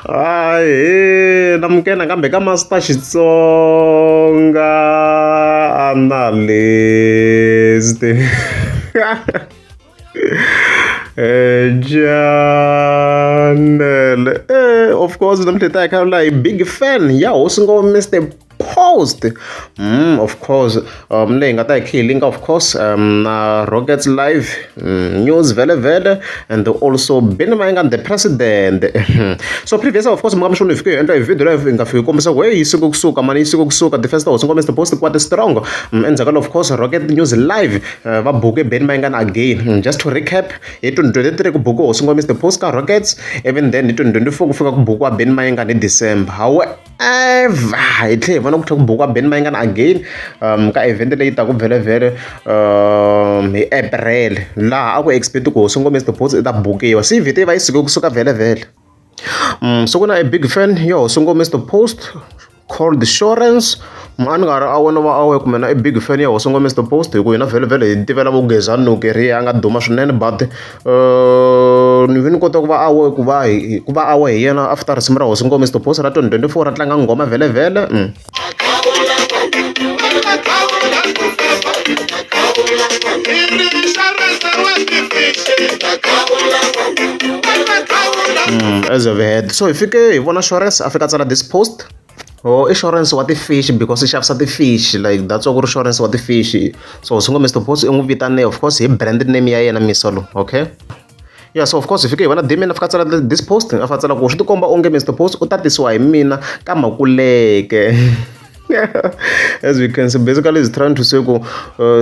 Hayi namkena kambe ka Master Xitsonga analyst Janelle of course namhleta I kind of like big fan ya hosi ngo Mr Post of course leyi nga ta hi khilinga of course na Rockets Live news vele and also Benny Mayengani the president so previous of course mukama shoni fike endla video live nga fike kombisa ku hey isiku kusuka mani isiku kusuka the first hosi ngo Mr Post quite strong endzhaku of course Rocket News Live va buke Benny Mayengani again just to recap hi 2023 ku buku hosi ngo Mr Post ka Rockets even then hi 2024 ku fika ku buku wa Benny Mayengani hi December however hi tlhe vona ku tlhe ku buku wa Benny Mayengani again ka event leyi ta ku vele hi April laha a ku expect ku hosi ngo Mr Post ta bukiwa si vhete va isiku kusuka vele so kuna a big fan yo hosi ngo Mr Post called Shorence mani nga ri a wona va awe kumbe na a big fan ya hosi ngo Mr Post hi ku hina vele hi tivela vugezani nukeri a nga duma swinene but ni vi ni kota ku va awe ku va awe hi yena after risimu ra hosi ngo Mr Post ra 2024 ra tlanga nghoma vele as of head so hi fike hi vona Shorence a fika tsala this post insurance wa ti-fish because i xavisa ti-fish like that's why ku ri insurance wa ti-fish so hosi ngo Mr Post i n'wi vitane of course hi brand name ya yena misolo okay yeah so of course hi fike hi vona Damian a fika tsala this post a fika tsala ku swi ti komba onge Mr Post u tatisiwa hi mina ka Makuleke as we can see basically is trying to say ku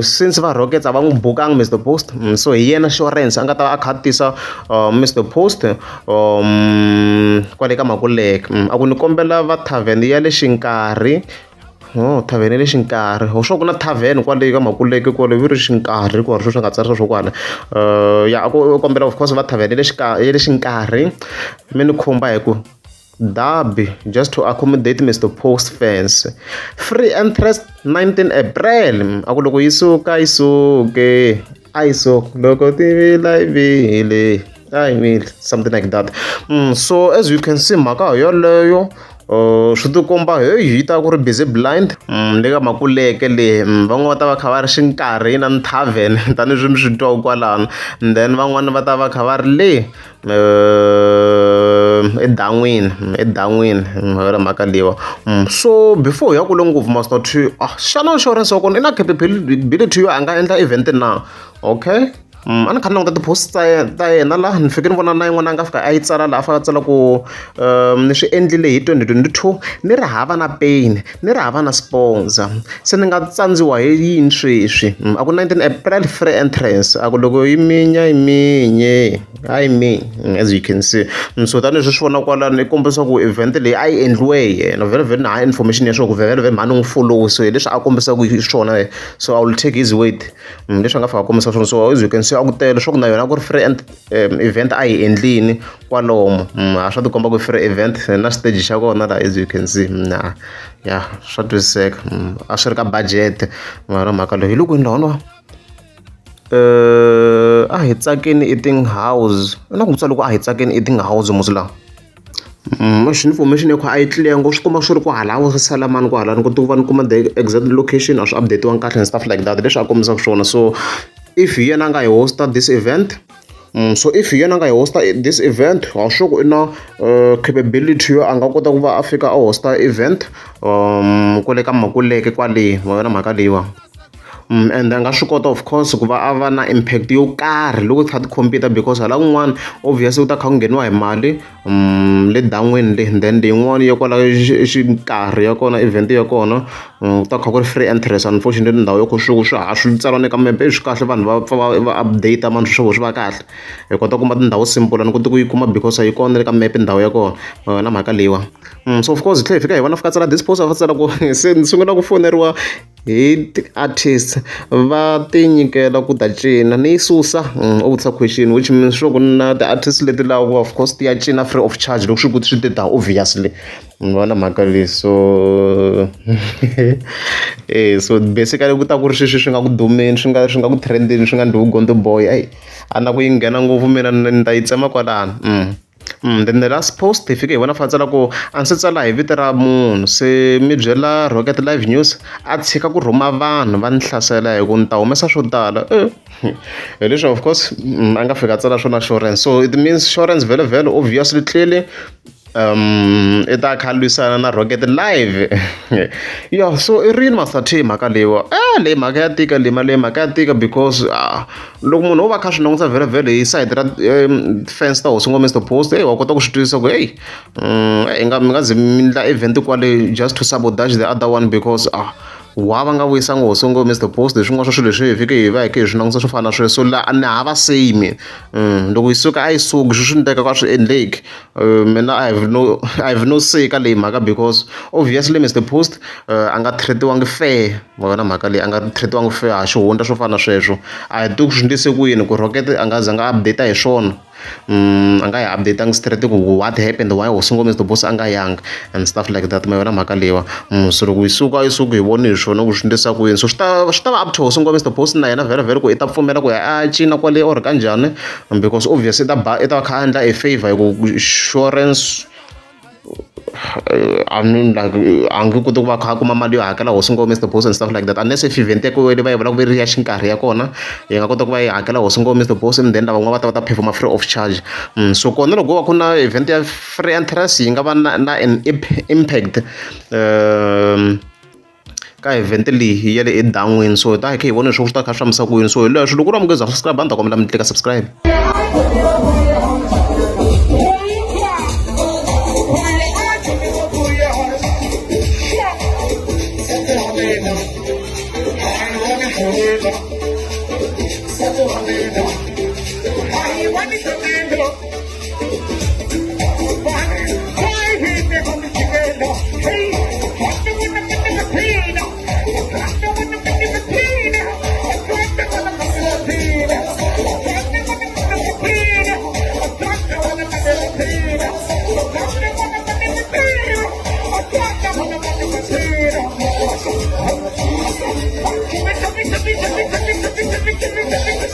since va Rockets a va n'wi bukanga Mr Post so hi yena Shorence a nga ta va a khatisa Mr Post kwale ka Makuleke a ku ni kombela va tavern ya le Xinkarhi thavheni le Xinkarhi swa ku na thavheni kwale ka Makuleke kwale vi ri Xinkarhi ku ri swi nga tsarisa swo kwala ya a ku kombela of course va thavheni le Xinkarhi mi ni khumba hi ku Derby just to accommodate Mr Post fans free interest 19 April a ku loko yi suka yi suke a yi suka loko tivila yi vile I mean something like that so as you can see mhaka yoleyo swi ti komba hi ta ku ri busy blind le ka Makuleke le van'wana va ta va kha va ri Xinkarhi na tavern tanihileswi mi swi twaku kwalano and then van'wana va ta va kha va ri le edan'wini ra mhaka liwa so before hi ya kule ngopfu Master T xana insurance wa kona i na capability yo a nga endla event na okay a ni kha ni languta ti-post ta yena laha ni fike ni vona na yin'wana a nga fika a yi tsala laha a fika a tsala ku ni swi endlile hi 2022 ni ri hava na pain ni ri hava na sponsor se ni nga tsandziwa hi yini sweswi a ku 19 April free entrance a ku loko yi minya yi minye hayi mi as you can see so tanihileswi swi vona kwalano i kombisa ku event leyi a yi endliwe hi yena vele na high information ya swona ku vele mhani n'wi follow so hi leswi a kombisaka hi swona so I will take his weight leswi a nga fika a kombisa swona so as you can see a ku tele swa ku na yona ku ri free event a yi endlini kwalomu a swa tikomba ku free event na stage xa kona la as you can see ya swa twisiseka a swi ri ka budget mara mhaka leyi hi loko ni lawona a hi tsakeni eating house na ku tsala ku a hi tsakeni eating house musla information ya ku a yi clear ngo swi komba swi ri ku halawo salamani ku halani ku va ni kuma the exact location a swi updateiwanga kahle and stuff like that leswi a kombisaka swona so if yena nga hi hosta this event so if yena nga hi hosta this event a sure ku i na capability yo a nga kota ku va a fika a hosta event kwale ka Makuleke kwale wena mhaka leyiwa and a nga swi kota of course ku va a va na impact yo karhi loko kha ti-computer because hala kun'wana obviously u ta kha ku ngheniwa hi mali le dan'wini le then leyin'wana ya kwala Xinkarhi ya kona event ya kona ku ta kha ku ri free entrance unfortunately ndhawu yo kho swi tsariwa ka mepe swi kahle vanhu va update mani swi va kahle hi kota ku kuma tindhawu simple ni koti ku yi kuma because a yi kona le ka mepe ndhawu ya kona na mhaka leyiwa so of course hi tlhela hi fika hi vona fika tsala this post a va tsala ku se ni sungula ku foneriwa hi ti-artist va tinyikela ku ta cina ni yi susa u vutisa question which means sure ku na ti-artist leti lawa of course ti ya cina free of charge loko swi ku swi tita obviously ni vona mhaka leyi so so basically ku ta ku ri swi nga ku dumeni swi nga ku trendeni swi nga ndhiwi Gondo Boy a na ku yi nghena ngopfu mina ni ta yi tsema kwalano Then the last post hi fike hi vona fa tsala ku a ndzi tsala hi vito ra munhu se mi byela Rocket Live News a tshika ku rhuma vanhu va ni hlasela hi ku ni ta humesa swo tala hi leswi of course a nga fika a tsala swona Shorence, so it means Shorence vhele obviously clearly i ta kha lwisana na Rocket Live ya so i rini Master T mhaka leyiwa leyi mhaka ya tika leyi mhaka ya tika because loko munhu wo va kha swi langusa vhele hi side ra fence ta Hosi Ngome Mr Post wa kota ku swi twisisa ku hey mi nga ze mi endla event kwale just to sabotage the other one because wa va nga vuyisanga Hosi Ngome Mr Post hi swin'wana swa swilo leswi hi fike hi va hi khe hi swi langusa swo fana na sweswo, so la ni hava same loko yi suka a yi suki swi ni teka ka swi endleki mina I have no say ka leyi mhaka because obviously Mr Post a nga treatiwangi fair, ma vona mhaka leyi a nga treatiwangi fair ha xihundla swo fana na sweswo a hi tivi ku swi endlise ku yini ku Rocket a nga za nga update hi swona a nga hi updateangi straight ku what happened why Hosi Ngome Mr Boss a nga yangi and stuff like that, ma yona mhaka leyiwa so loko yi suka hi voni hi swona ku swi endlisa ku yini, so swi ta va up to Hosi Ngome Mr Boss na yena vhele ku i ta pfumela ku ya a cina kwale or kanjhani because obviously i ta va kha a endla a favor hi ku Shorence I mean like a nge koti ku va kha a kuma mali yo hakela Hosi Ngome Mr Boss and stuff like that unless if event ya ku va yi vula ku ri ya xinkarhi ya kona yi nga kota ku va yi hakela Hosi Ngome Mr Boss and then lavan'wana va ta performa free of charge, so kona loko va ku na event ya free entrance yi nga va na an impact ka event leyi ya le edan'wini, so hi ta hi vona leswi swi ta kha swi fambisa ku yini, so hi leswi loko u ri wa mungheza subscribe a ni ta kombela mi tlika subscribe.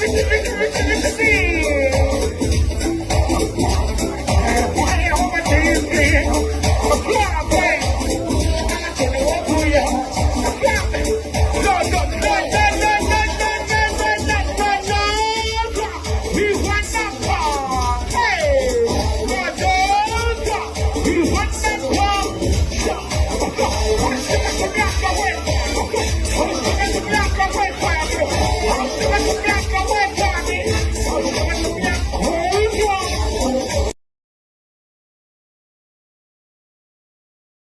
Give me